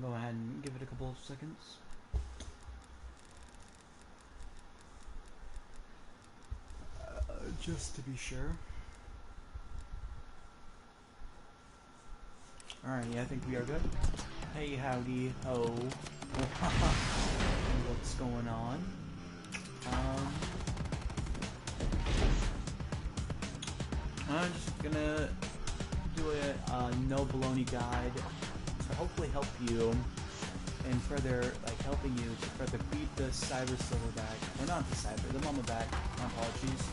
Go ahead and give it a couple of seconds. Just to be sure. Alright, yeah, I think we are good. Hey, howdy, ho. What's going on? I'm just gonna do a no baloney guide to hopefully help you and further, like, helping you to further beat the cyber silverback, or not the cyber, the mama back, my apologies,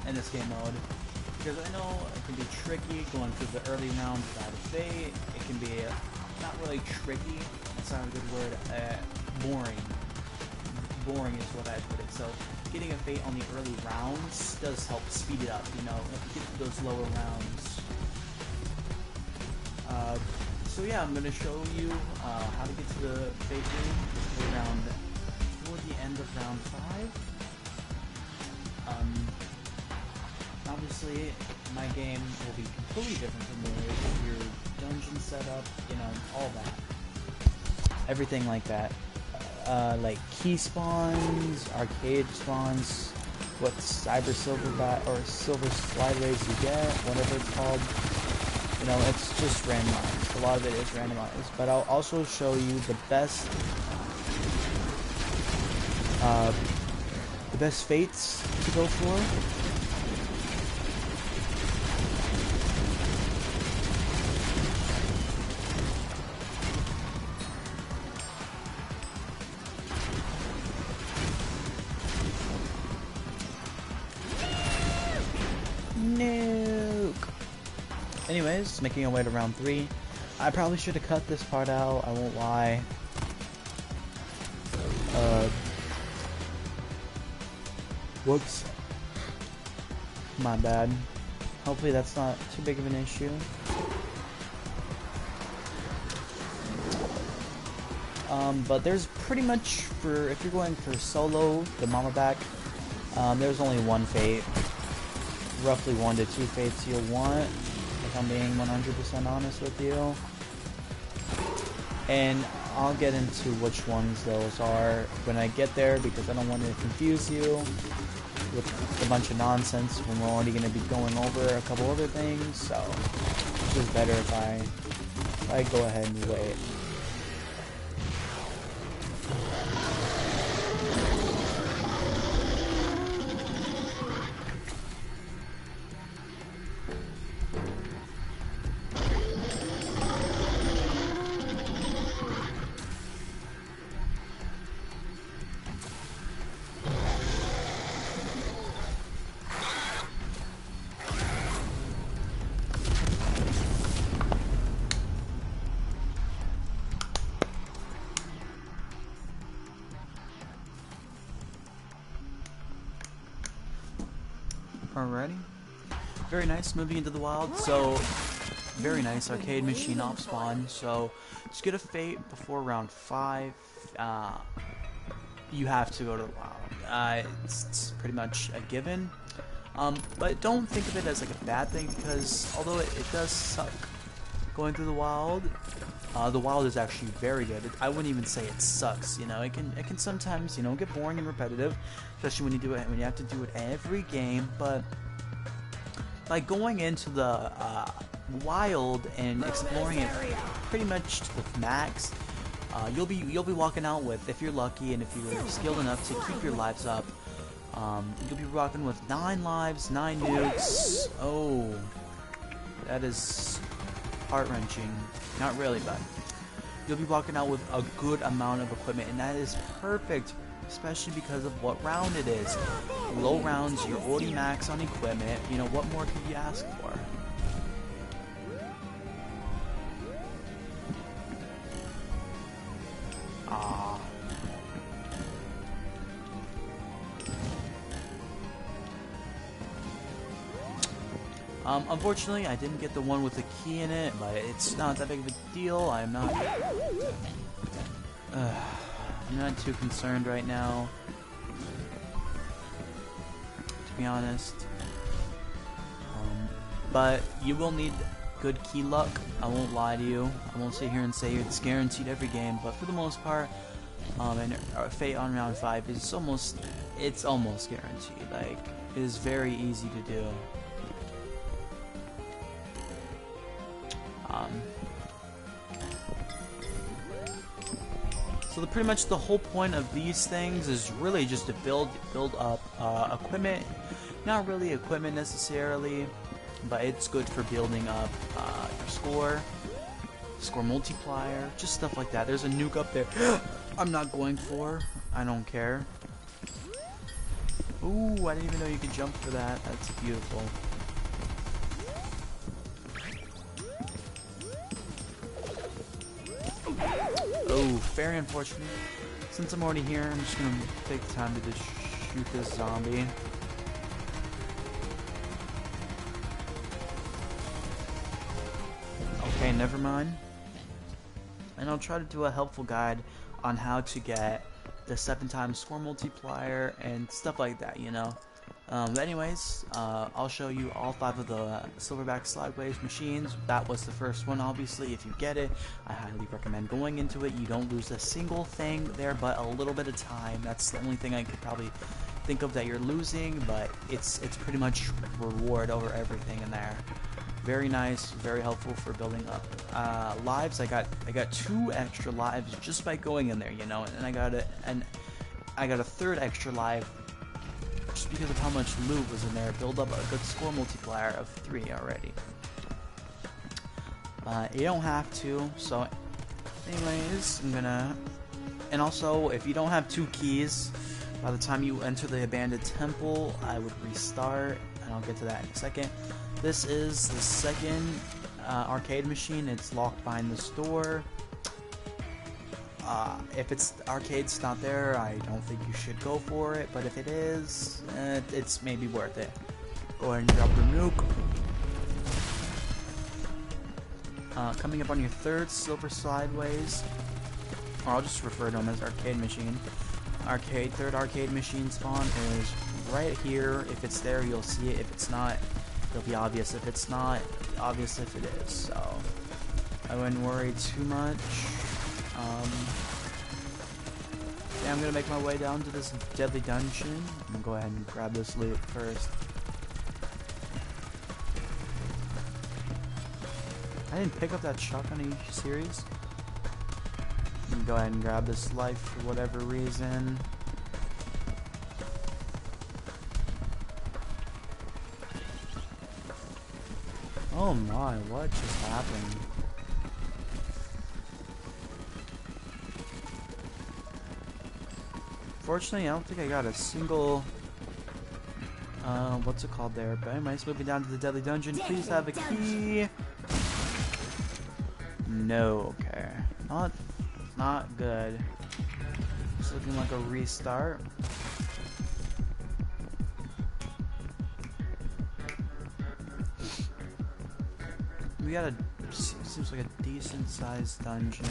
in this game mode. Because I know it can be tricky going through the early rounds without a fate. It can be not really tricky, that's not a good word, boring. Boring is what I put it. So getting a fate on the early rounds does help speed it up, you know, get to those lower rounds. So yeah, I'm going to show you how to get to the fate room toward the end of round 5. Obviously, my game will be completely different from yours. Your dungeon setup, you know, all that. Everything like that. Like key spawns, arcade spawns, what cyber silverback or silver slide rays you get, whatever it's called. You know, it's just randomized. A lot of it is randomized. But I'll also show you the best fates to go for. Nuke! Anyways, making our way to round 3. I probably should have cut this part out, I won't lie. Whoops. My bad. Hopefully that's not too big of an issue. But there's pretty much, for if you're going for solo, the mama back, there's only one fate. Roughly 1 to 2 fates you'll want, if I'm being 100% honest with you. And I'll get into which ones those are when I get there, because I don't want to confuse you with a bunch of nonsense when we're already going to be going over a couple other things. So it's just better if I go ahead and wait. Alrighty. Very nice, moving into the wild. So, very nice arcade machine off spawn. So, just get a fate before round 5. You have to go to the wild. It's pretty much a given. But don't think of it as like a bad thing, because although it does suck going through the wild is actually very good. I wouldn't even say it sucks. You know, it can sometimes, you know, get boring and repetitive, especially when you have to do it every game. But by going into the wild and exploring it pretty much to the max, you'll be walking out with, if you're lucky and if you're skilled enough to keep your lives up, you'll be rocking with 9 lives, 9 nukes. Oh, that is heart-wrenching. Not really, but you'll be walking out with a good amount of equipment, and that is perfect, especially because of what round it is. Low rounds, you're already max on equipment. You know, what more could you ask for? Unfortunately, I didn't get the one with the key in it, but it's not that big of a deal. I'm not too concerned right now, to be honest. But you will need good key luck. I won't lie to you. I won't sit here and say it's guaranteed every game, but for the most part, and Fate on round 5 is almost guaranteed. Like, it is very easy to do. So pretty much the whole point of these things is really just to build up equipment. Not really equipment necessarily, but it's good for building up your score multiplier, just stuff like that. There's a nuke up there. I'm not going for. I don't care. Ooh, I didn't even know you could jump for that. That's beautiful. Oh, very unfortunate. Since I'm already here, I'm just gonna take the time to just shoot this zombie. Okay, never mind. And I'll try to do a helpful guide on how to get the 7x score multiplier and stuff like that, you know. But anyways, I'll show you all 5 of the silverback slideways machines. That was the first one, obviously. If you get it, I highly recommend going into it. You don't lose a single thing there, but a little bit of time. That's the only thing I could probably think of that you're losing, but it's pretty much reward over everything in there. Very nice, very helpful for building up lives. I got 2 extra lives just by going in there, you know, and I got a 3rd extra life just because of how much loot was in there. Build up a good score multiplier of 3 already. You don't have to. So, anyways, and also if you don't have 2 keys, by the time you enter the abandoned temple, I would restart, and I'll get to that in a second. This is the 2nd arcade machine. It's locked behind this door. If it's arcade's not there, I don't think you should go for it, but if it is, it's maybe worth it. Go ahead and drop the nuke. Coming up on your 3rd silver sideways, or I'll just refer to them as arcade machine. 3rd arcade machine spawn is right here. If it's there, you'll see it. If it's not, it'll be obvious. If it's not, obvious if it is. So I wouldn't worry too much. Yeah, I'm gonna make my way down to this deadly dungeon. I'm gonna go ahead and grab this loot first. I didn't pick up that shotgun. Are you serious? I'm gonna go ahead and grab this life for whatever reason. Oh my, what just happened? Fortunately, I don't think I got a single, what's it called there, but anyways, moving down to the deadly dungeon. Please have a key. No, okay. Not good. It's looking like a restart. We got a, seems like a decent sized dungeon.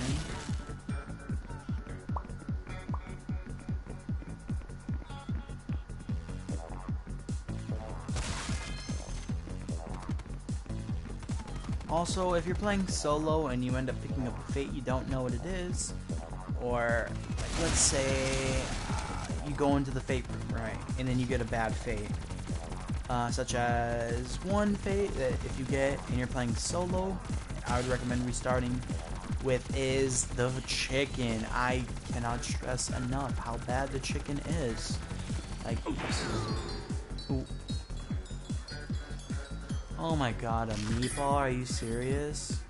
Also, if you're playing solo and you end up picking up a fate you don't know what it is, or like, let's say you go into the fate room, right, and then you get a bad fate, such as one fate that if you get and you're playing solo, I would recommend restarting with is the chicken. I cannot stress enough how bad the chicken is. Like, ooh. Oh my god, a meatball? Are you serious?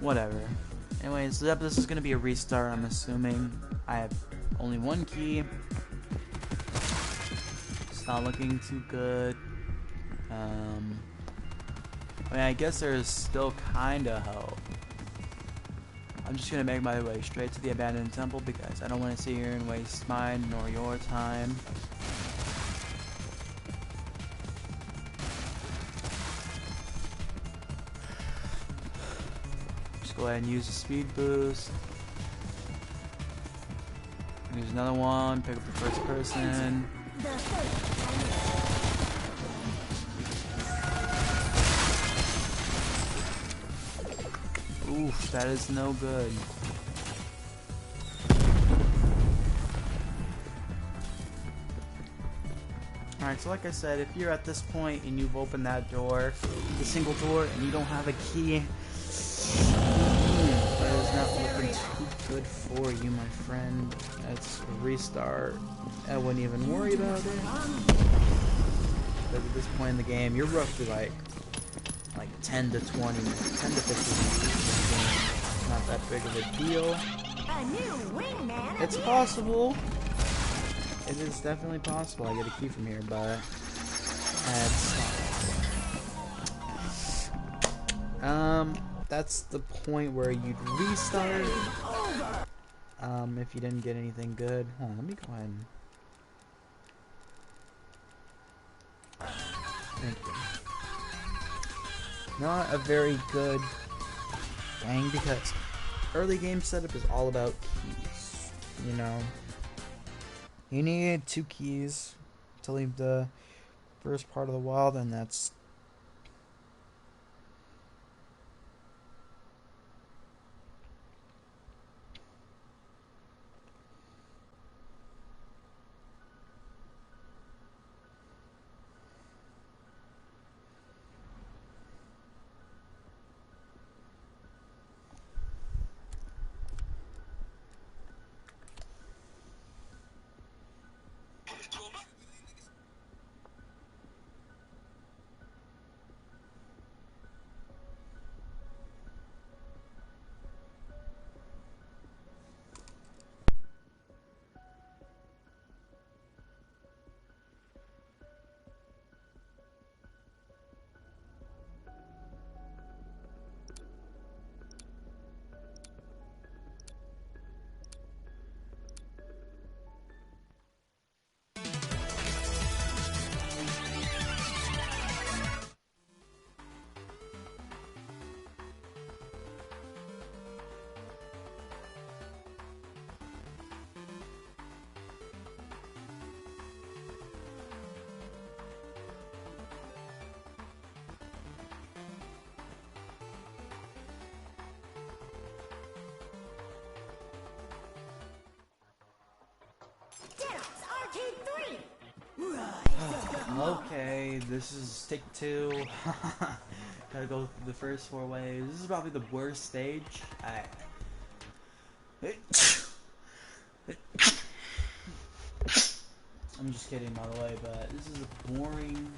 Whatever. Anyways, this is gonna be a restart, I'm assuming. I have only 1 key. It's not looking too good. I mean, I guess there's still kinda hope. I'm just gonna make my way straight to the abandoned temple because I don't want to sit here and waste mine nor your time. Just go ahead and use the speed boost. Use another one, pick up the first person. Oof, that is no good. Alright, so like I said, if you're at this point and you've opened that door, the single door, and you don't have a key, that is not looking too good for you, my friend. Let's restart. I wouldn't even worry about it. Because at this point in the game, you're roughly like 10 to 20, 10 to 15 minutes. Not that big of a deal. It's possible. It is definitely possible I get a key from here, but that's the point where you'd restart. If you didn't get anything good. Hold on, let me go ahead and thank you. Not a very good thing because early game setup is all about keys, you know. You need 2 keys to leave the first part of the wild, and that's okay, this is take 2. Gotta go through the first 4 waves. This is probably the worst stage. I'm just kidding, by the way, but this is a boring.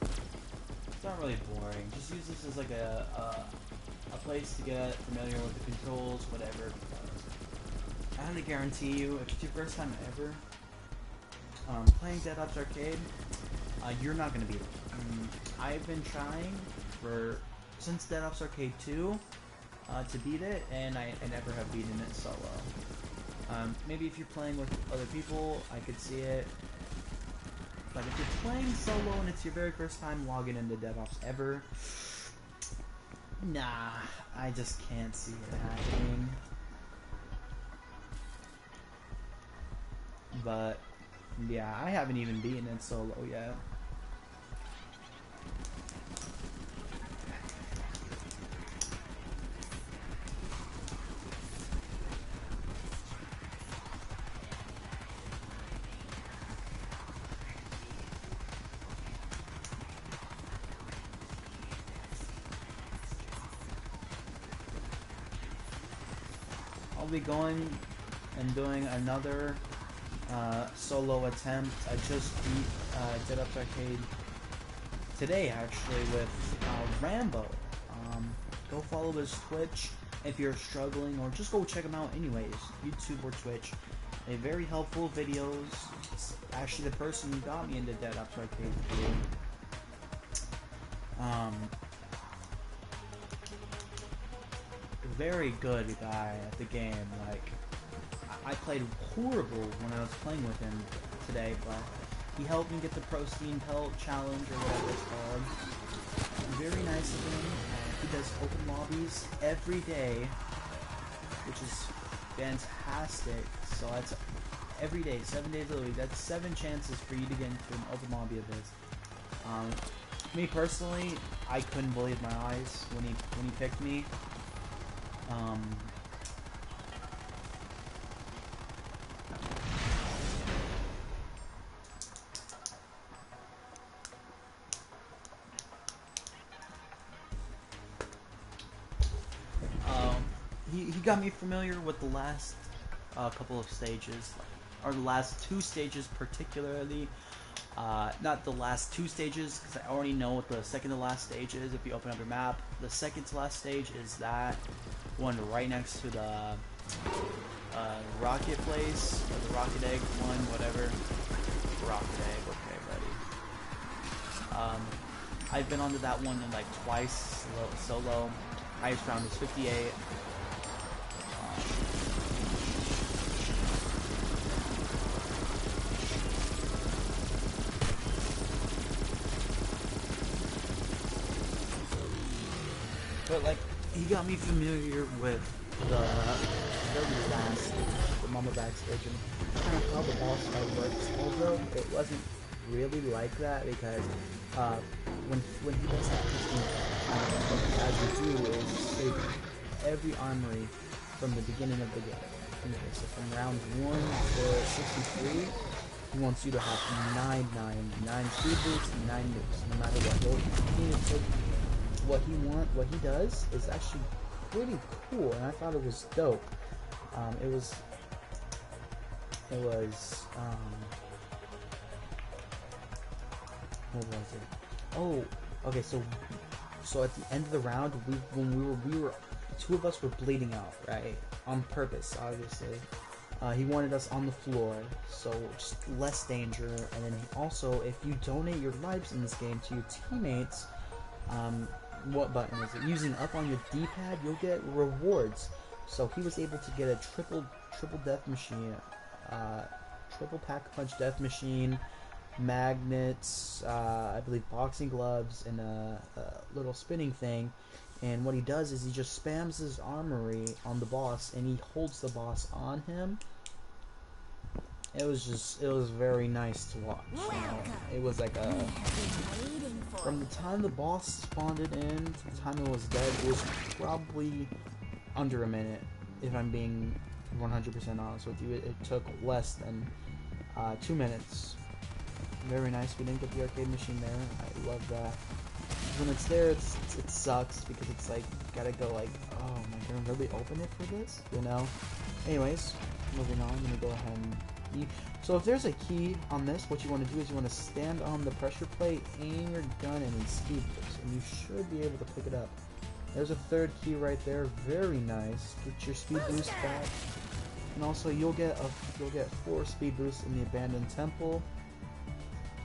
It's not really boring. Just use this as like a place to get familiar with the controls, whatever. I highly guarantee you, if it's your first time ever playing Dead Ops Arcade, you're not gonna beat it. I've been trying since Dead Ops Arcade 2 to beat it, and I never have beaten it solo. Maybe if you're playing with other people, I could see it. But if you're playing solo and it's your very first time logging into Dead Ops ever, nah, I just can't see it happening. But yeah, I haven't even beaten it solo yet. I'll be going and doing another solo attempt. I just beat Dead Ops Arcade today, actually, with Rambo. Go follow his Twitch if you're struggling, or just go check him out anyways, YouTube or Twitch. They have very helpful videos. It's actually the person who got me into Dead Ops Arcade 3. Very good guy at the game. Like, I played horrible when I was playing with him today, but he helped me get the Pro Steam Pelt Challenge, or whatever it's called. Very nice of him. He does open lobbies every day, which is fantastic. So that's every day, 7 days a week. That's 7 chances for you to get into an open lobby of his. Me personally, I couldn't believe my eyes when he picked me. Um, he got me familiar with the last couple of stages, or the last two stages particularly. Not the last two stages, because I already know what the second to last stage is. If you open up your map, the second to last stage is that one right next to the rocket place, or the rocket egg one, whatever. Rocket egg, okay, buddy. I've been onto that one like twice solo. Highest round was 58. But like, he got me familiar with the very last, the Mama Bag stage, and kind of how the boss fight works. Although it wasn't really like that, because when he does that, what as you do is save every armory from the beginning of the game. Okay, so from round 1 to 63, he wants you to have 9 speed boosts and 9 nukes, no matter what. What he does is actually pretty cool, and I thought it was dope. It was what was it? Oh, okay. So at the end of the round, we were two of us were bleeding out, right? On purpose, obviously. He wanted us on the floor, so just less danger. And then also, if you donate your lives in this game to your teammates, what button is it? Using up on your D-pad, you'll get rewards. So he was able to get a triple death machine, triple pack punch death machine, magnets, I believe boxing gloves, and a little spinning thing. And what he does is he just spams his armory on the boss, and he holds the boss on him. It was very nice to watch. You know? It was like from the time the boss spawned in to the time it was dead, it was probably under a minute, if I'm being 100% honest with you. It took less than 2 minutes. Very nice. We didn't get the arcade machine there. I love that. When it's there, it sucks, because it's like, gotta go like, oh, am I gonna really open it for this? You know? Anyways, moving on, I'm gonna go ahead and so if there's a key on this, what you want to do is you want to stand on the pressure plate, aim your gun, and then speed boost, and you should be able to pick it up. There's a third key right there. Very nice. Get your speed boost back, and also you'll get 4 speed boosts in the abandoned temple.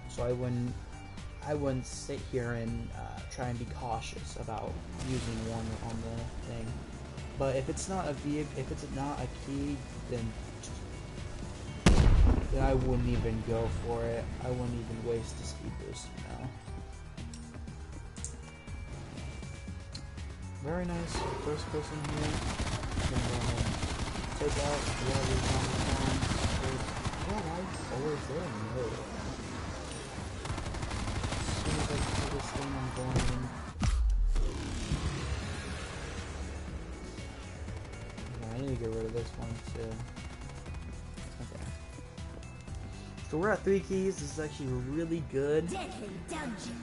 So I wouldn't sit here and try and be cautious about using one on the thing. But if it's not a key, then I wouldn't even go for it. I wouldn't even waste a speed boost, you know. Very nice first person here. Gonna go ahead and take out whatever's on the phone. Why is always there in the middle? As soon as I kill this thing, I'm going. Yeah, I need to get rid of this one too. So we're at 3 keys. This is actually really good. Deadly dungeon.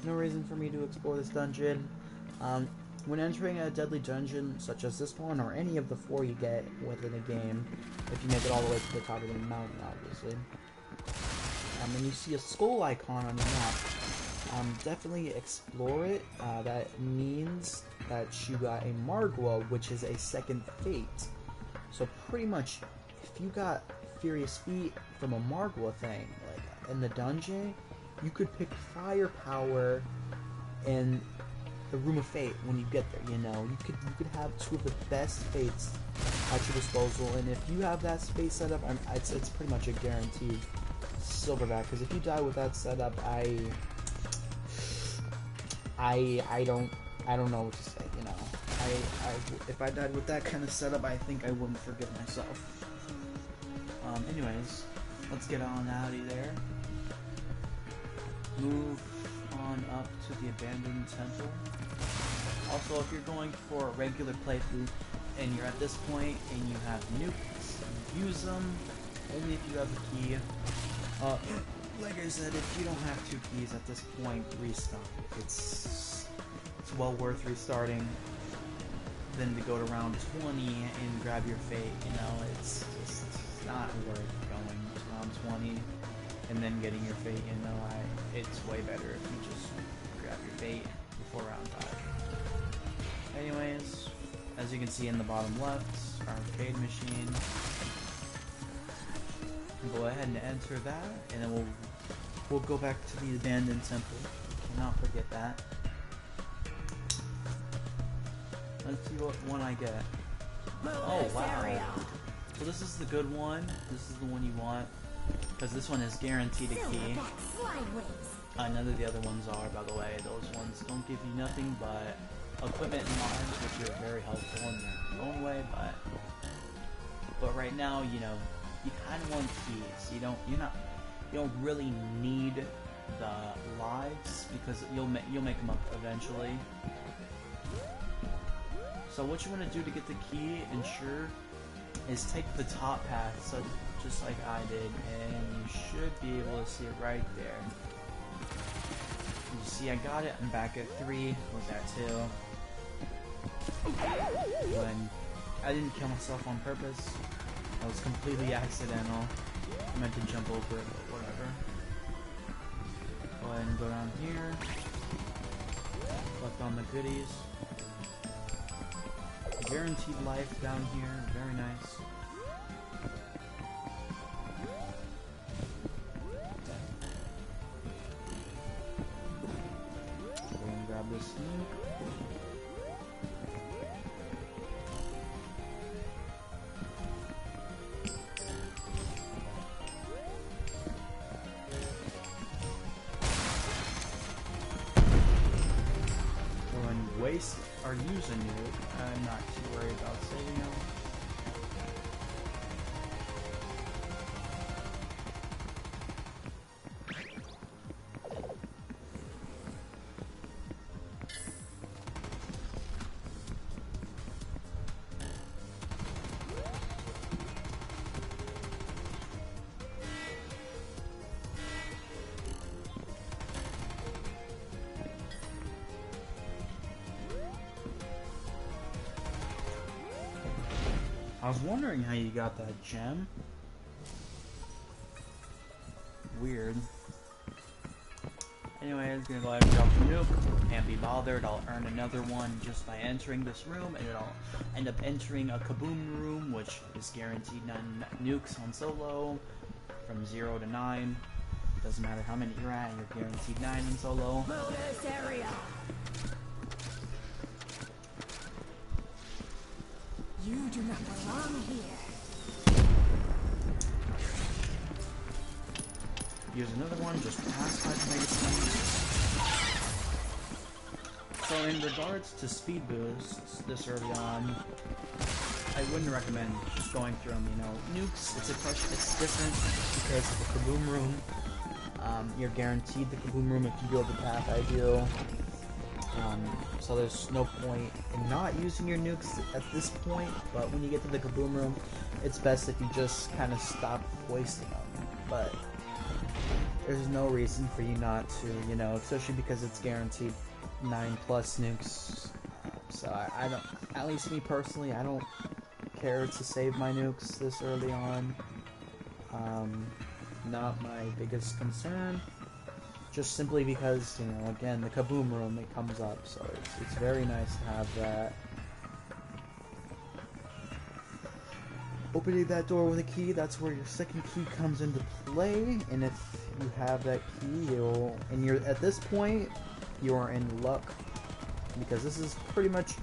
No reason for me to explore this dungeon. When entering a deadly dungeon, such as this one, or any of the 4 you get within a game, if you make it all the way to the top of the mountain, obviously, and you see a skull icon on your map, definitely explore it. That means that you got a Margwa, which is a second fate. So pretty much, if you got Furious Feet from a Margwa thing, like in the dungeon, you could pick Firepower in the Room of Fate when you get there. You know, you could have 2 of the best fates at your disposal, and if you have that space set up, it's pretty much a guaranteed silverback. Because if you die with that setup, I don't know what to say. You know. If I died with that kind of setup, I think I wouldn't forgive myself. Anyways, let's get on out of there. Move on up to the abandoned temple. Also, if you're going for a regular playthrough and you're at this point and you have nukes, use them only if you have a key. Like I said, if you don't have 2 keys at this point, restart. It's well worth restarting than to go to round 20 and grab your fate. You know, it's just not worth going to round 20 and then getting your fate. You know, it's way better if you just grab your fate before round 5. Anyways, as you can see in the bottom left, our arcade machine. Go ahead and enter that, and then we'll go back to the abandoned temple. Cannot forget that. Let's see what one I get. Oh wow! So this is the good one. This is the one you want, because this one is guaranteed a key. None of the other ones are, by the way. Those ones don't give you nothing but equipment and lives, which are very helpful in their own way. But right now, you know, you kind of want keys. You don't really need the lives because you'll make them up eventually. So what you want to do to get the key, ensure, is take the top path, so just like I did, and you should be able to see it right there. You see, I got it. I'm back at 3 with that 2. When I didn't kill myself on purpose. That was completely accidental. I meant to jump over it, but whatever. Go ahead and go down here. Collect on the goodies. Guaranteed life down here. Very nice. Go and grab this nuke. Waste or use a nuke, I'm not too worried about saving them. I was wondering how you got that gem. Weird. Anyway, I'm gonna go ahead and drop the nuke. Can't be bothered. I'll earn another one just by entering this room, and I'll end up entering a kaboom room, which is guaranteed 9 nukes on solo, from 0 to 9. Doesn't matter how many you're at, you're guaranteed 9 in solo. Move this area. You do not belong here. Use another one, just past 5 megaseconds. So in regards to speed boosts this early on, I wouldn't recommend just going through them, you know. Nukes, it's different because of the kaboom room. You're guaranteed the kaboom room if you go the path I do. So there's no point in not using your nukes at this point, but when you get to the kaboom room, it's best if you just kind of stop wasting them. But there's no reason for you not to, you know, especially because it's guaranteed 9+ nukes. So I don't, at least me personally, I don't care to save my nukes this early on. Not my biggest concern. Just simply because, you know, again, the kaboom room, it comes up, so it's very nice to have that. Opening that door with a key, that's where your second key comes into play, and if you have that key, you're at this point, you are in luck, because this is pretty much,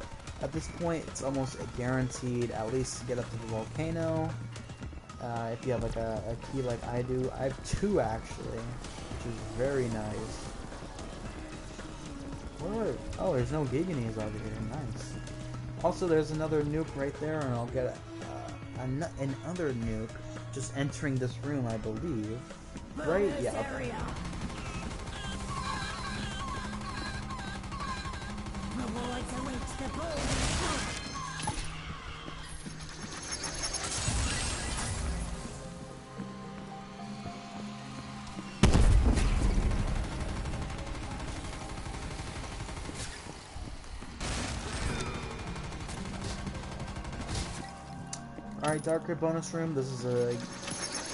at this point, it's almost a guaranteed, at least to get up to the volcano. If you have like a key like I do, I have 2 actually. Which is very nice. Oh, there's no Giganese over here. Nice. Also, there's another nuke right there, and I'll get another nuke just entering this room, I believe. Right? Yeah. Okay. rewards awaits the bold and strong. Alright, Dark Crypt bonus room. This is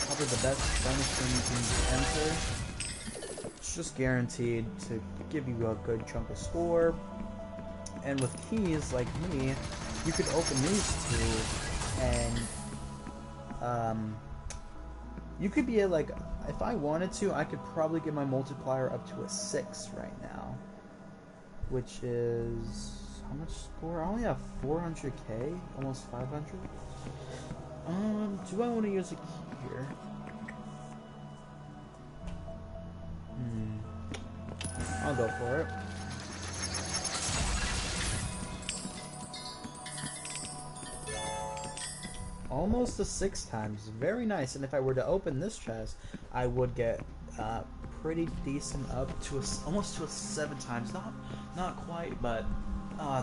probably the best bonus room you can enter. It's just guaranteed to give you a good chunk of score. And with keys like me, you could open these two, and you could be like, if I wanted to, I could probably get my multiplier up to a 6 right now, which is how much score? I only have 400k, almost 500. Do I want to use a key here? I'll go for it. Almost a 6 times. Very nice. And if I were to open this chest, I would get pretty decent up to almost to a 7 times. Not quite, but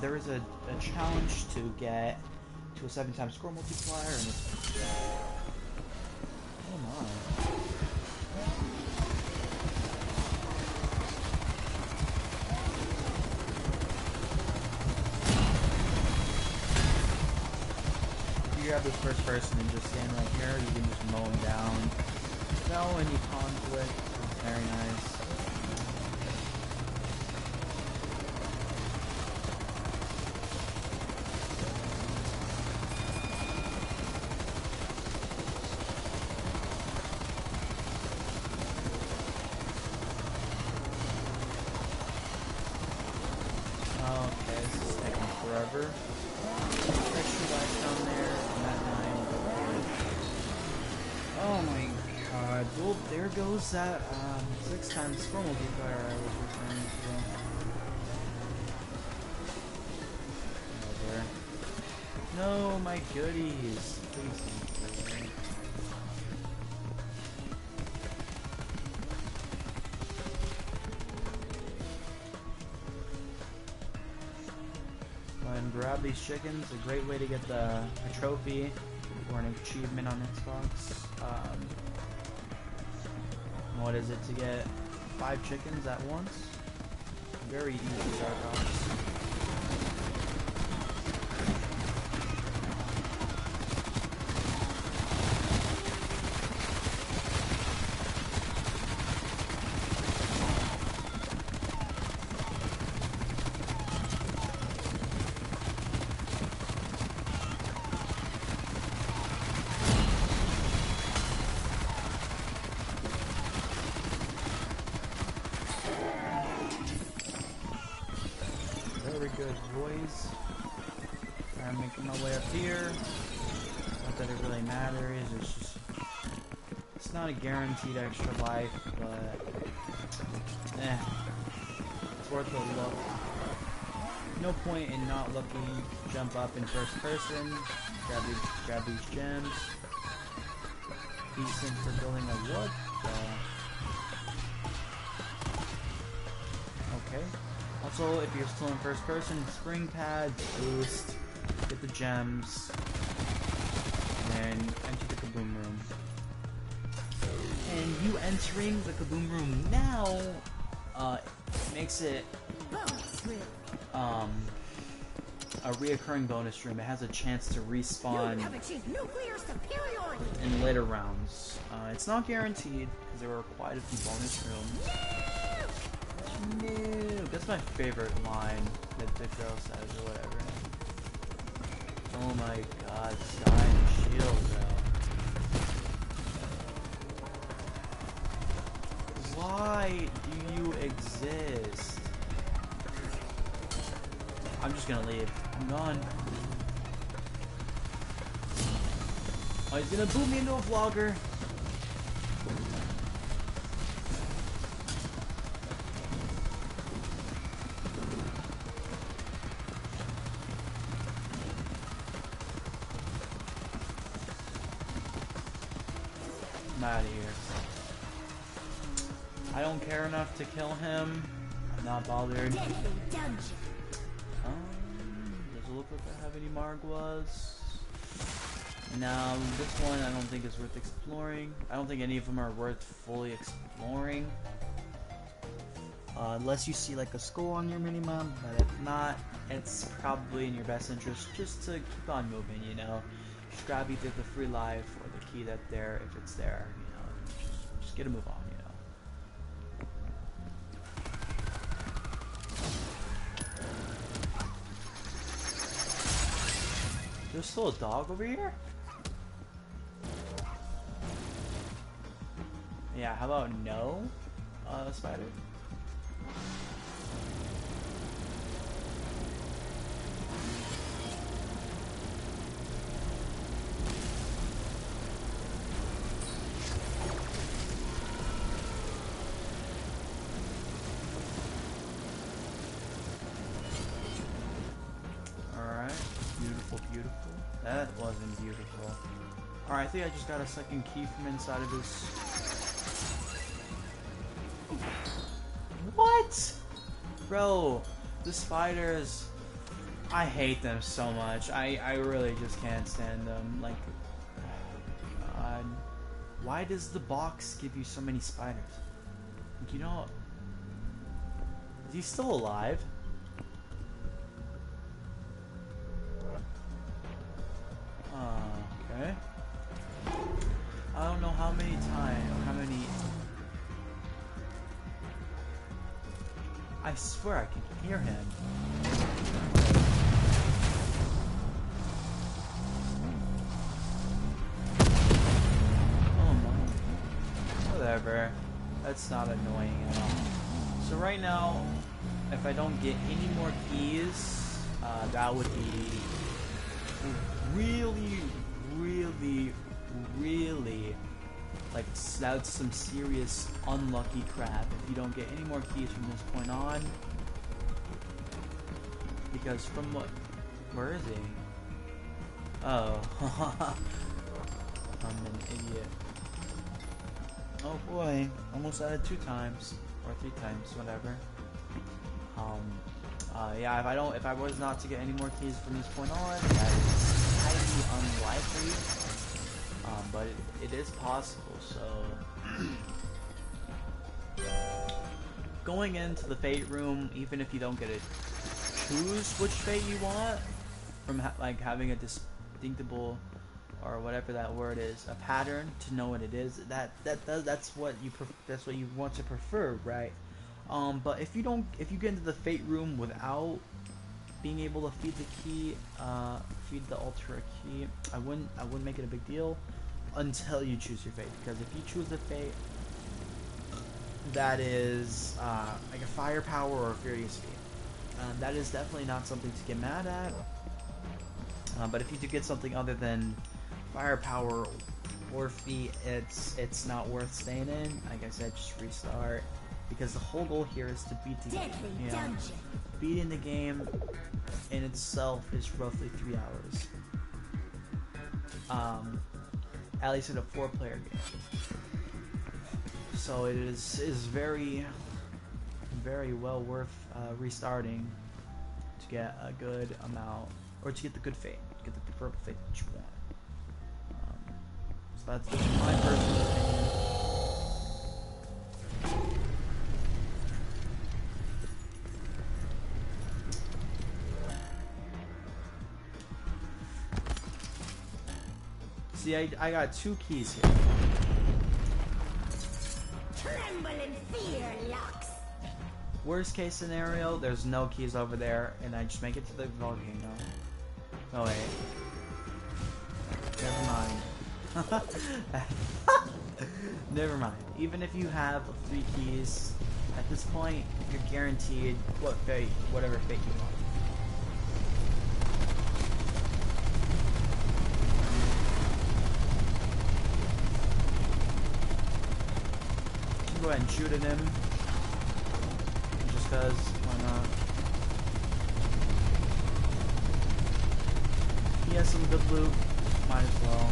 there is a challenge to get to a 7 times score multiplier, and it's oh my. If you grab this first person and just stand right here, you can just mow him down. No any conflict. It's very nice. Okay, this is taking forever. Extra life down there, and that 9. Oh my god. Well, there goes that 6 times score multiplier I was referring to. Oh there. No, my goodies. Please. And grab these chickens. A great way to get a trophy or an achievement on Xbox. What is it to get 5 chickens at once? Very easy, Dark Ops. Very good, boys. I'm making my way up here. Not that it really matters. It's not a guaranteed extra life, but it's worth a look. No point in not looking. Jump up in first person. Grab these gems. Decent for building a what? Okay. Also, if you're still in first person, spring pad, boost, get the gems, and enter the kaboom room. And you entering the kaboom room now makes it a reoccurring bonus room. It has a chance to respawn in later rounds. It's not guaranteed because there are quite a few bonus rooms. No, that's my favorite line that the girl says or whatever. Oh my god, Stein shield though. Why do you exist? I'm just gonna leave. I'm gone. Oh, he's gonna boot me into a vlogger. I'm out of here. I don't care enough to kill him. I'm not bothered. Deadly dungeon. Huh? look like I have any Marguas. Now, this one I don't think is worth exploring. I don't think any of them are worth fully exploring. Unless you see like a skull on your minimap, but if not, it's probably in your best interest just to keep on moving, you know. Just grab either the free life or the key that's there, if it's there, you know. Just get a move on, you know. There's still a dog over here? Yeah, how about no, spider? Alright, beautiful, beautiful. That wasn't beautiful. Alright, I think I just got a second key from inside of this. What? Bro, the spiders, I hate them so much. I really just can't stand them. Like, God. Why does the box give you so many spiders? Like, you know, is he still alive? Okay. I don't know how many times, how many... I swear I can hear him. Oh no. Whatever. That's not annoying at all. So right now, if I don't get any more keys, that would be really, like, that's some serious unlucky crap if you don't get any more keys from this point on. Because from what... Where is he? Oh. I'm an idiot. Oh boy. Almost at it 2 times. Or 3 times, whatever. Yeah, if I was not to get any more keys from this point on, that is highly unlikely. But it is possible, so... Going into the fate room, even if you don't get to choose which fate you want, from like having a distinctable, or whatever that word is, a pattern to know what it is, that's what you want to prefer, right? But if you get into the fate room without being able to feed the key, feed the ultra key, I wouldn't make it a big deal until you choose your fate. Because if you choose a fate that is like a firepower or a furious fate, that is definitely not something to get mad at. But if you do get something other than firepower or feat, it's not worth staying in. Like I said, just restart. Because the whole goal here is to beat the game. You know, beating the game in itself is roughly 3 hours. At least in a 4-player game. So it is very, very well worth restarting to get a good amount, or to get the good fate, get the purple fate that you want. So that's just my personal opinion. See, I got 2 keys here. Tremble in fear, Lux. Worst case scenario, there's no keys over there, and I just make it to the volcano. Oh wait. Never mind. Never mind. Even if you have 3 keys, at this point, you're guaranteed whatever fate you want. Go ahead and shoot at him. Just cause, why not? He has some good loot. Might as well.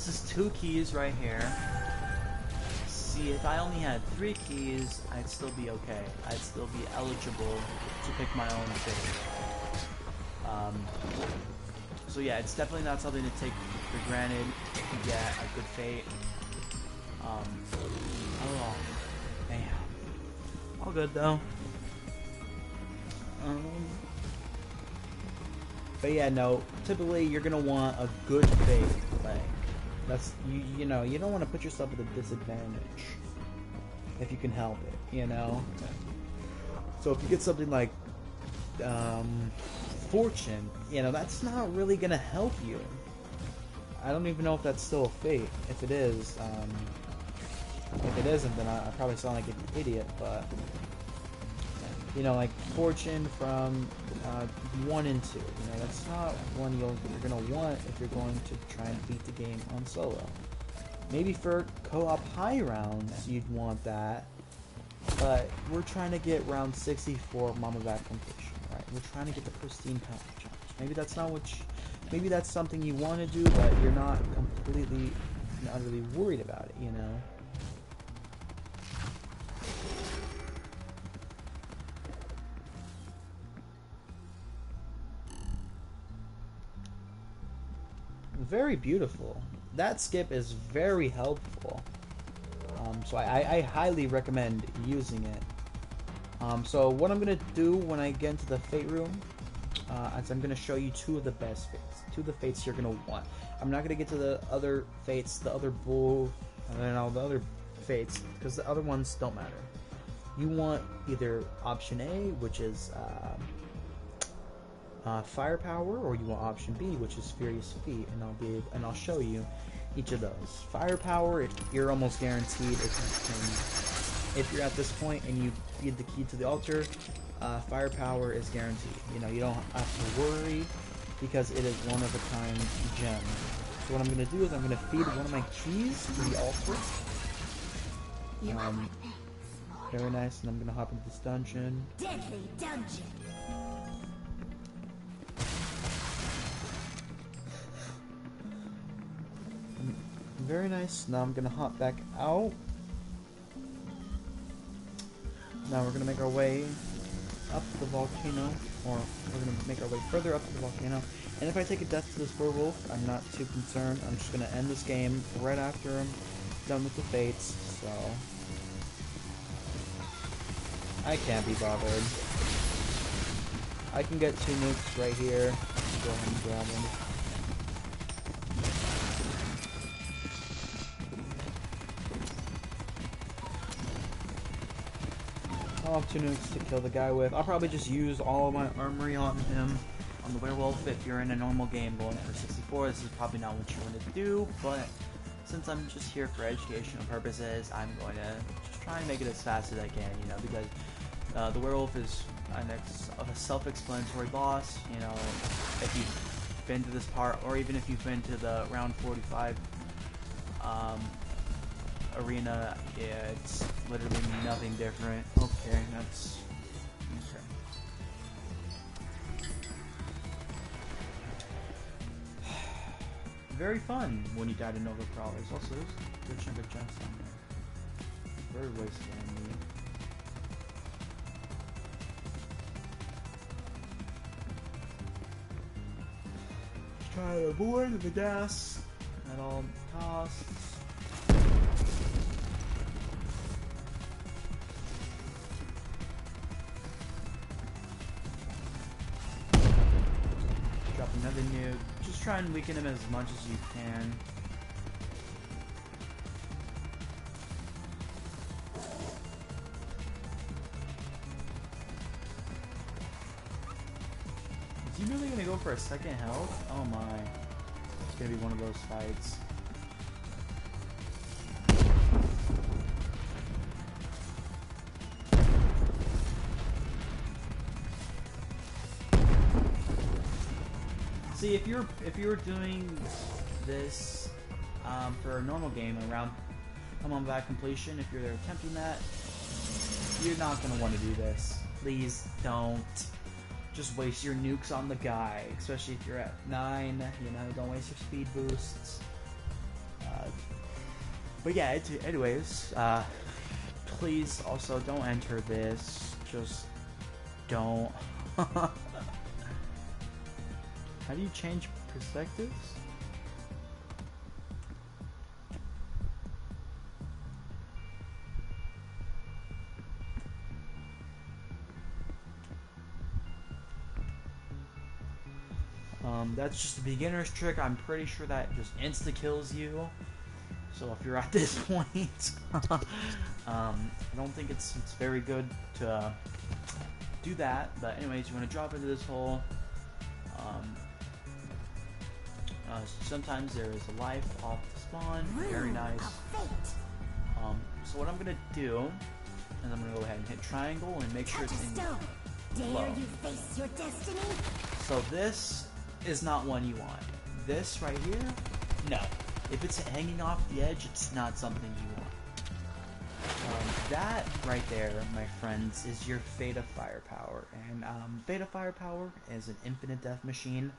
this is 2 keys right here. See, if I only had 3 keys, I'd still be okay. I'd still be eligible to pick my own fate. So yeah, it's definitely not something to take for granted to get a good fate. Oh, damn. All good though. But yeah, no. Typically, you're gonna want a good fate. Like that's you know you don't want to put yourself at a disadvantage if you can help it. You know. So if you get something like fortune, you know, that's not really gonna help you. I don't even know if that's still a fate. If it is, if it isn't, then I probably sound like an idiot. But you know, like fortune from 1 and 2. You know, that's not one you're gonna want if you're going to try and beat the game on solo. Maybe for co-op high rounds, you'd want that. But we're trying to get round 64 Mama Back completion. We're trying to get the pristine power challenge. Maybe that's not what maybe that's something you want to do, but you're not completely and utterly worried about it, you know? Very beautiful. That skip is very helpful. So I highly recommend using it. So what I'm going to do when I get into the fate room is I'm going to show you 2 of the best fates. 2 of the fates you're going to want. I'm not going to get to the other fates, the other bull, and all the other fates, because the other ones don't matter. You want either option A, which is firepower, or you want option B, which is furious feet, and I'll show you each of those. Firepower, you're almost guaranteed if you're at this point and you feed the key to the altar, firepower is guaranteed. You know, you don't have to worry because it is one of a kind gem. So what I'm going to do is I'm going to feed one of my keys to the altar. Very nice, and I'm going to hop into this dungeon. Deadly dungeon. Very nice. Now I'm going to hop back out. Now we're going to make our way up the volcano, or we're going to make our way further up the volcano. And if I take a death to this werewolf, I'm not too concerned. I'm just going to end this game right after I'm done with the fates, so I can't be bothered. I can get 2 nukes right here. Go ahead and grab them. I'll have 2 nukes to kill the guy with. I'll probably just use all of my armory on him, on the werewolf. If you're in a normal game going for 64, this is probably not what you want to do, but since I'm just here for educational purposes, I'm going to just try and make it as fast as I can, you know, because the werewolf is a self-explanatory boss. You know, if you've been to this part, or even if you've been to the round 45 arena, yeah, it's literally nothing different. Okay, that's okay. Very fun when you die to Nova Crawlers. Also, there's a good chunk of gems down there. Very wasted on me. Just try to avoid the gas at all costs. Drop another nuke. Just try and weaken him as much as you can. Is he really gonna go for a second health? Oh my. It's gonna be one of those fights. See, if you're doing this for a normal game around come on back completion, if you're attempting that, you're not gonna want to do this. Please don't. Just waste your nukes on the guy, especially if you're at 9. You know, don't waste your speed boosts. But yeah, anyways, please also don't enter this. Just don't. How do you change perspectives? That's just a beginner's trick. I'm pretty sure that just insta kills you. So if you're at this point, I don't think it's very good to do that. But anyways, you want to drop into this hole. Um, Sometimes there is a life off the spawn. Very nice. So what I'm gonna do is I'm gonna go ahead and hit triangle and make sure it's in low. You face your destiny? So this is not one you want. This right here, no. If it's hanging off the edge, it's not something you want. That right there, my friends, is your Fate of Firepower. And Fate of Firepower is an infinite death machine.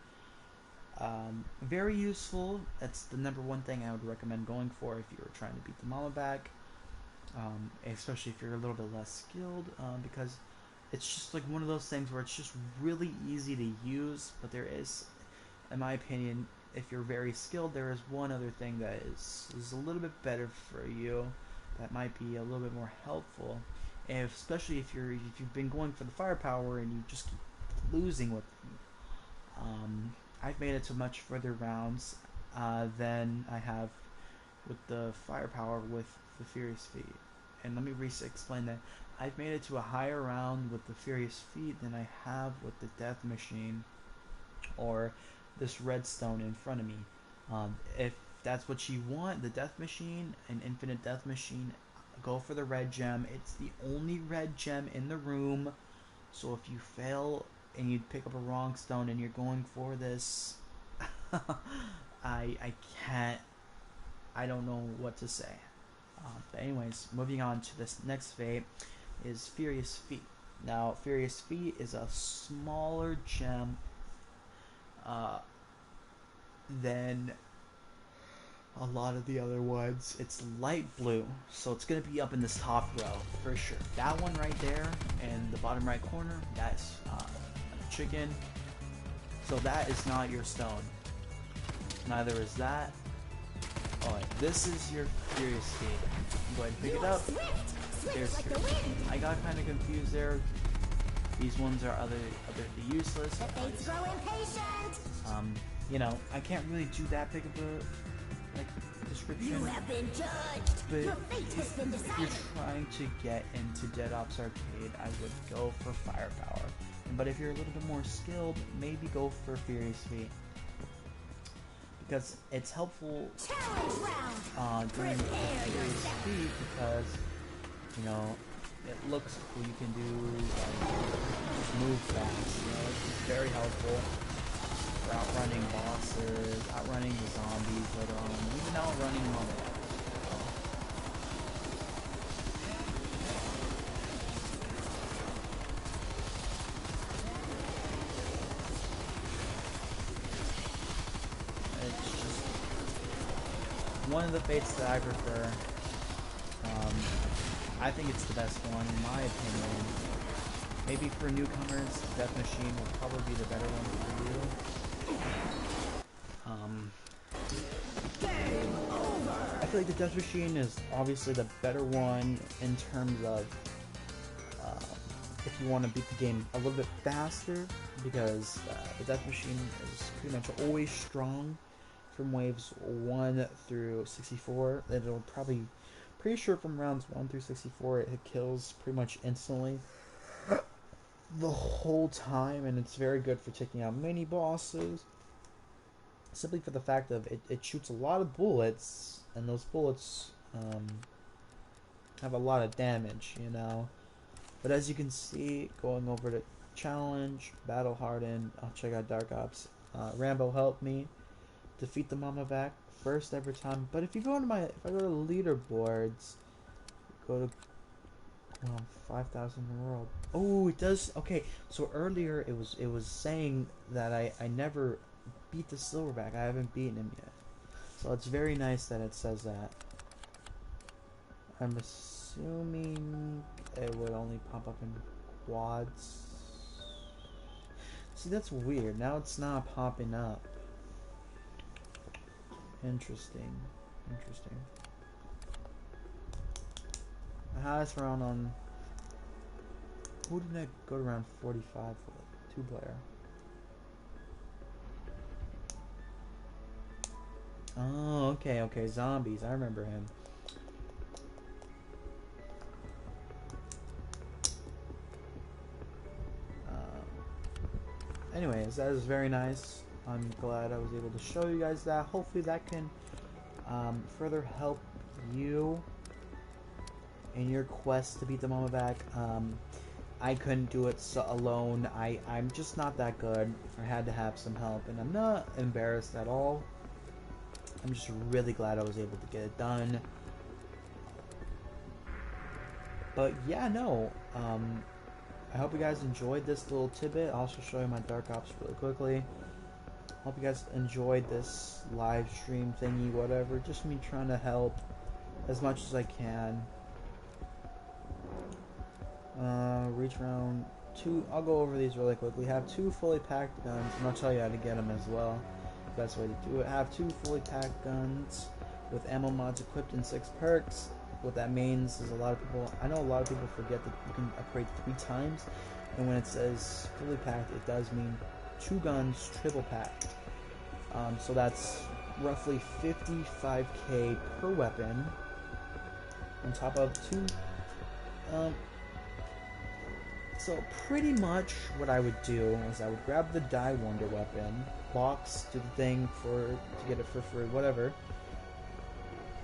Very useful. That's the #1 thing I would recommend going for if you were trying to beat the mama back. Especially if you're a little bit less skilled, because it's just like one of those things where it's just really easy to use, but there is, in my opinion, if you're very skilled, there is one other thing that is a little bit better for you, that might be a little bit more helpful, and especially if you've been going for the firepower and you just keep losing with them. I've made it to much further rounds than I have with the firepower with the Furious Feet. And let me explain that. I've made it to a higher round with the Furious Feet than I have with the Death Machine or this redstone in front of me. If that's what you want, the Death Machine, an infinite Death Machine, go for the red gem. It's the only red gem in the room. So if you fail and you pick up a wrong stone and you're going for this, I can't. I don't know what to say. But anyways, moving on to this next fate is Furious Feet. Now, Furious Feet is a smaller gem than a lot of the other ones. It's light blue, so it's going to be up in this top row for sure. That one right there in the bottom right corner, that's a chicken. So that is not your stone. Neither is that. Alright, this is your Furious Feet. Go ahead and pick it up. There's I got kind of confused there. These ones are a bit useless. You know, I can't really do that big of a description. You have been judged. But Your fate has been if decided. you're trying to get into Dead Ops Arcade, I would go for Firepower. But if you're a little bit more skilled, maybe go for Furious Feet. Because it's helpful during Furious Feet because, you know, it looks cool. You can do move fast. You know, it's very helpful for outrunning bosses, outrunning the zombies later on, even outrunning mobs. One of the fates that I prefer. I think it's the best one in my opinion. Maybe for newcomers, Death Machine will probably be the better one for you. I feel like the Death Machine is obviously the better one in terms of if you want to beat the game a little bit faster, because the Death Machine is pretty much always strong from waves 1 through 64. It'll probably, pretty sure from rounds 1 through 64 it kills pretty much instantly the whole time, and it's very good for taking out mini bosses, simply for the fact of it shoots a lot of bullets, and those bullets have a lot of damage, you know. But as you can see, going over to challenge, battle hardened, I'll check out Dark Ops. Rambo helped me defeat the mama back first ever time. But if you go to if I go to the leaderboards, go to 5,000 in the world. Oh, it does. Okay, so earlier it was saying that I never beat the silverback. I haven't beaten him yet. So it's very nice that it says that. I'm assuming it would only pop up in quads. See, that's weird. Now it's not popping up. Interesting. Interesting. The highest round on... Who did I go to round 45 for? 2-player. Oh, okay, okay. Zombies. I remember him. Anyways, that is very nice. I'm glad I was able to show you guys that. Hopefully that can further help you in your quest to beat the mama back. I couldn't do it alone. I'm just not that good. I had to have some help, and I'm not embarrassed at all. I'm just really glad I was able to get it done. But yeah, no. I hope you guys enjoyed this little tidbit. I'll also show you my Dark Ops really quickly. Hope you guys enjoyed this live stream thingy, whatever. Just me trying to help as much as I can. Reach round 2. I'll go over these really quickly. Have 2 fully packed guns, and I'll tell you how to get them as well. Best way to do it. Have 2 fully packed guns with ammo mods equipped and 6 perks. What that means is I know a lot of people forget that you can upgrade 3 times, and when it says fully packed, it does mean 2 guns triple packed. So that's roughly 55k per weapon, on top of 2. So pretty much what I would do is I would grab the Die Wonder weapon, box, do the thing to get it for free, whatever.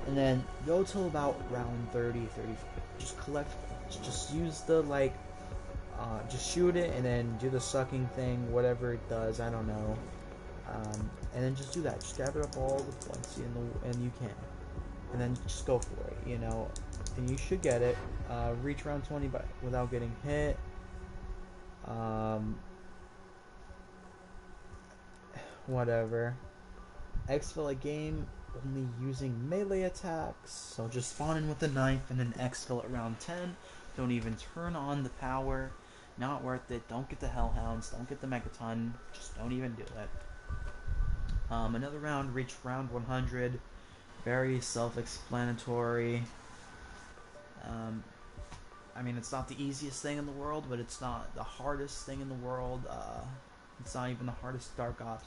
And then go till about round 30, 30. Just use the, just shoot it and then do the sucking thing, whatever it does, I don't know. And then just do that. Just gather up all the points and you can. And then just go for it, you know. And you should get it. Reach round 20 without getting hit. Whatever. Exfil a game only using melee attacks, so just spawn in with a knife and then exfil at round 10. Don't even turn on the power. Not worth it. Don't get the Hellhounds. Don't get the Megaton. Just don't even do it. Another round, reach round 100. Very self-explanatory. I mean, it's not the easiest thing in the world, but it's not the hardest thing in the world. It's not even the hardest Dark Ops.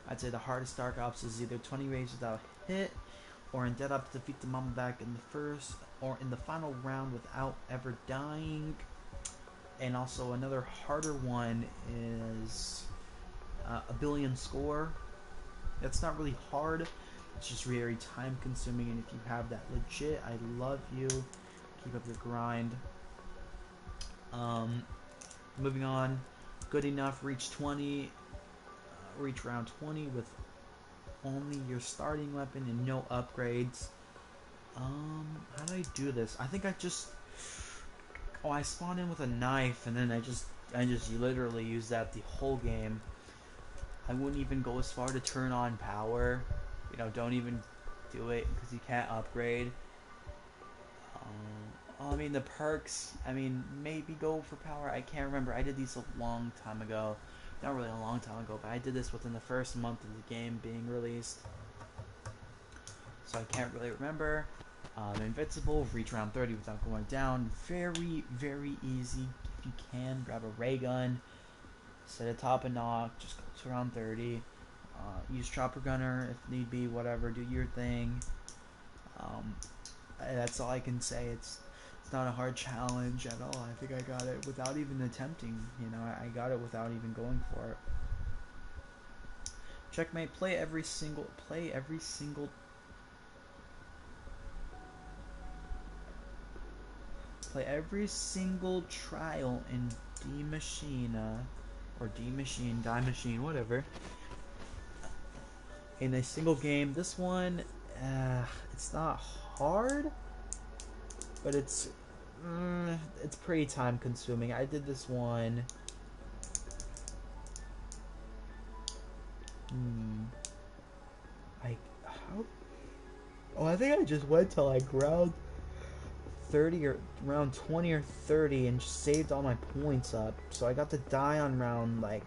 I'd say the hardest Dark Ops is either 20 waves without hit, or in Dead Up to defeat the mama back in the first, or in the final round without ever dying. And also another harder one is a billion score. That's not really hard. It's just very time consuming, and if you have that legit, I love you. Keep up your grind. Moving on. Good enough. Reach 20. Reach round 20 with only your starting weapon and no upgrades. How do I do this? I think I just... Oh, I spawned in with a knife, and then I just literally use that the whole game. I wouldn't even go as far to turn on power. You know, don't even do it because you can't upgrade. I mean, the perks, I mean, maybe go for power. I can't remember. I did these a long time ago. Not really a long time ago, but I did this within the first month of the game being released. So I can't really remember. Invincible, reach round 30 without going down. Very, very easy. If you can, grab a ray gun. Set a top and knock. Just go to round 30. Use chopper gunner if need be. Whatever. Do your thing. That's all I can say. It's not a hard challenge at all. I think I got it without even attempting. You know, I got it without even going for it. Checkmate. Play every single trial in Die Machine, whatever. In a single game. This one, it's not hard, but it's pretty time consuming. I did this one. I think I just went till like round 30 or round 20 or 30 and just saved all my points up. So I got to die on round like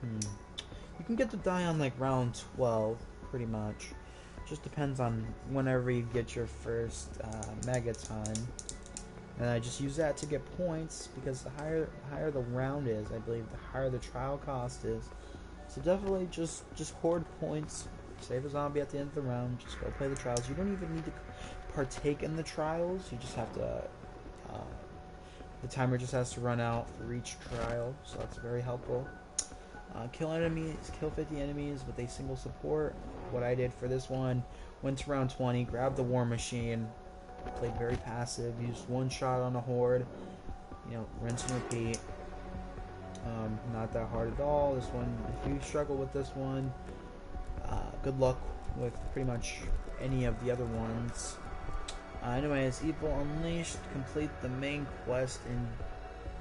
you can get to die on like round 12 pretty much. Just depends on whenever you get your first mega time. And I just use that to get points because the higher the round is, I believe, the higher the trial cost is. So definitely just hoard points, save a zombie at the end of the round, just go play the trials. You don't even need to partake in the trials, you just have to, the timer just has to run out for each trial, so that's very helpful. Kill enemies, kill 50 enemies with a single support. What I did for this one, went to round 20, grabbed the war machine, played very passive, used one shot on a horde, you know, rinse and repeat. Not that hard at all. This one, if you struggle with this one, good luck with pretty much any of the other ones. Anyways, Evil Unleashed, complete the main quest in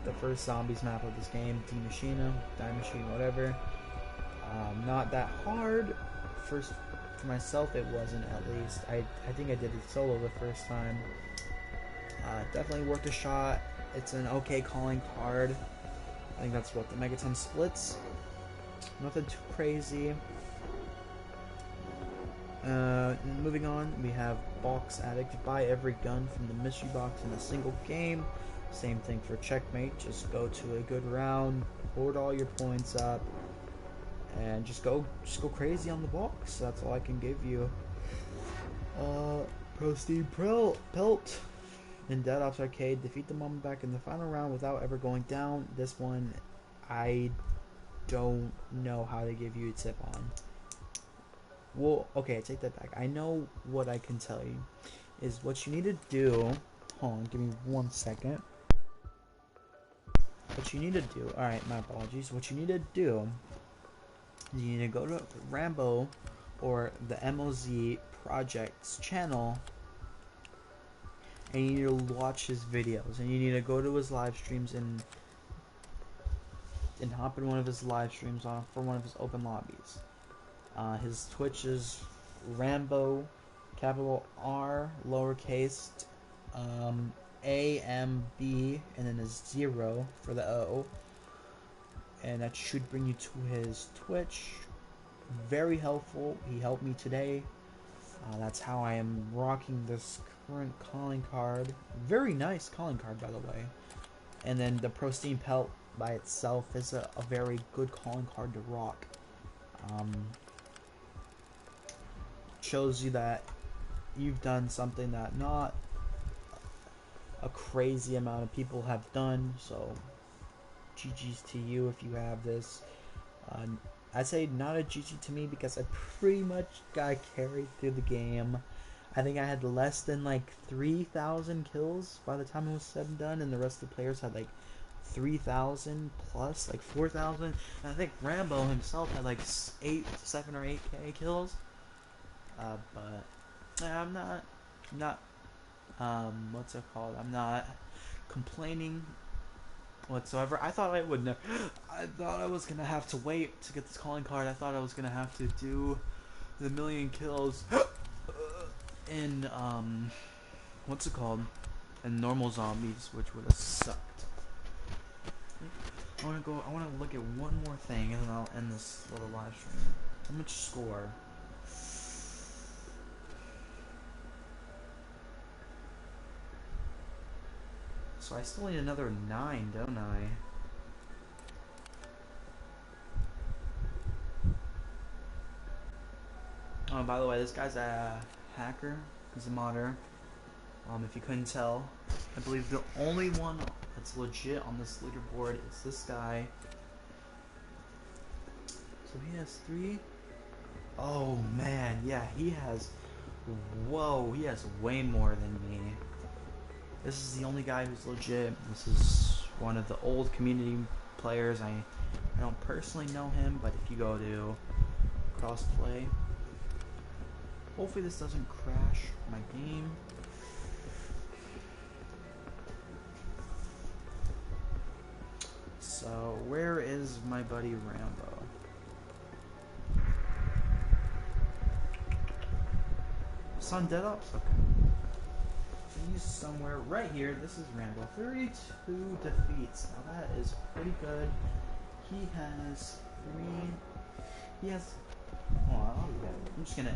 the first zombies map of this game, Die Machine, whatever. Not that hard. First, for myself, it wasn't, at least. I think I did it solo the first time. Definitely worth a shot. It's an okay calling card. I think that's what the Megaton splits. Nothing too crazy. Moving on, we have Box Addict. Buy every gun from the mystery box in a single game. Same thing for Checkmate. Just go to a good round, hoard all your points up, and just go crazy on the box. That's all I can give you. Proceed Pelt. In Dead Ops Arcade, defeat the Mama back in the final round without ever going down. This one, I don't know how to give you a tip on. Well, okay, I take that back. I know what I can tell you is what you need to do. Hold on, give me 1 second. What you need to do, alright, my apologies. What you need to do, you need to go to Rambo or the MOZ Project's channel, and you need to watch his videos, and you need to go to his live streams and hop in one of his live streams for one of his open lobbies. His Twitch is Rambo, capital R, lowercase AMB, and then a 0 for the O, and that should bring you to his Twitch. Very helpful. He helped me today. That's how I am rocking this current calling card. Very nice calling card, by the way. And then the Pristine Pelt by itself is a very good calling card to rock. Shows you that you've done something that not a crazy amount of people have done, so GG's to you if you have this. I'd say not a GG to me because I pretty much got carried through the game. I think I had less than like 3,000 kills by the time it was said and done, and the rest of the players had like 3,000 plus, like 4,000. And I think Rambo himself had like 7 or 8k kills. But I'm not what's it called? I'm not complaining whatsoever. I thought I would never. I thought I was gonna have to wait to get this calling card. I thought I was gonna have to do the million kills in what's it called? In normal zombies, which would have sucked. I wanna look at one more thing, and then I'll end this little live stream. How much score? So I still need another 9, don't I? Oh, by the way, this guy's a hacker. He's a modder. If you couldn't tell, I believe the only one that's legit on this leaderboard is this guy. So he has 3. Oh man, yeah, he has. Whoa, he has way more than me. This is the only guy who's legit. This is one of the old community players. I don't personally know him, but if you go to crossplay, hopefully this doesn't crash my game. So where is my buddy Rambo? It's on Dead Ops? Okay. he's somewhere right here. This is Rambo. 32 defeats. Now that is pretty good. He has 3. He has. Hold on, I'm just gonna